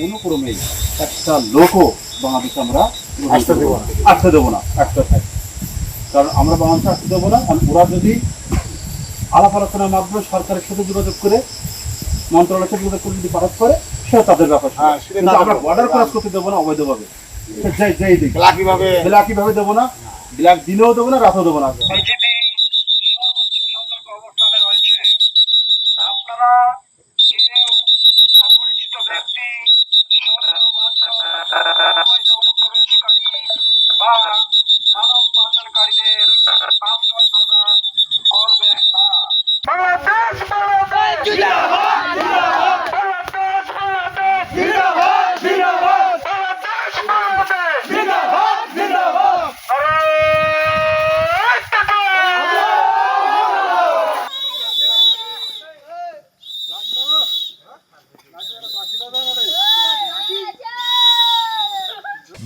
কোনো ক্রমেই একটা লোকও বাংলাদেশে আমরা আসতে দেবো না, একটা থাকি। কারণ আমরা বাংলাদেশে আসতে দেবো না, কারণ ওরা যদি আলাপ আলোচনার মাধ্যমে সরকারের সাথে যোগাযোগ করে, মন্ত্রণালয়ের সাথে যোগাযোগ করে যদি পাঠাত করে, সেটা তাদের ব্যাপার। কিন্তু আমরা বর্ডার ক্রস করতে দেবো না অবৈধভাবে, যেই দিক ব্ল্যাকিভাবে দেবো না, ব্ল্যাক দিনেও দেবো না, রাতেও দেবো না। বিজেপি সর্বোচ্চ সতর্ক অবস্থানে রয়েছে। আপনারা কেউ অপরিচিত ব্যক্তি, সন্দেহভাজন, অবৈধ অনুপ্রবেশকারী বা মানব পাচারকারীদের আশ্রয় প্রদান করবেন না। বাংলাদেশ বাংলাদেশ জিন্দাবাদ জিন্দাবাদ, বাংলাদেশ বাংলাদেশ জিন্দাবাদ জিন্দাবাদ, বাংলাদেশ বাংলাদেশ জিন্দাবাদ জিন্দাবাদ।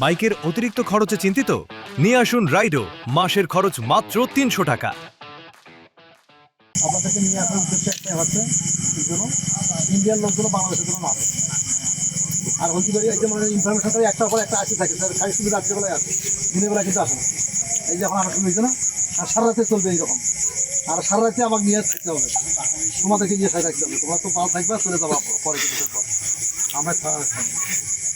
বাইকের অতিরিক্ত খরচে চিন্তিত? নিয়ে আসুন রাইডো, মাসের খরচ মাত্র 300 টাকা। আপনাদেরকে নিয়ে আসার উদ্দেশ্য একটাই হচ্ছে ইন্ডিয়ান লোকগুলো বাংলাদেশের জন্য না আসে। আর হলদি বাড়ি একদম ইনফরমেশন করে একটার পর একটা আসি থাকে, স্যার খালি শুধু রাত্রেবেলায় আসে, দিনের বেলা কিন্তু আসে না। এই যে এখন আমার শুরু হয়েছে না, আর সারা রাতে চলবে এইরকম। আর সারা রাতে আমাকে নিয়ে থাকতে হবে, তোমাদেরকে নিয়ে থাকতে হবে। তোমরা তো ভালো থাকবে, চলে যাবো পরে কিছুক্ষণ পর আমরা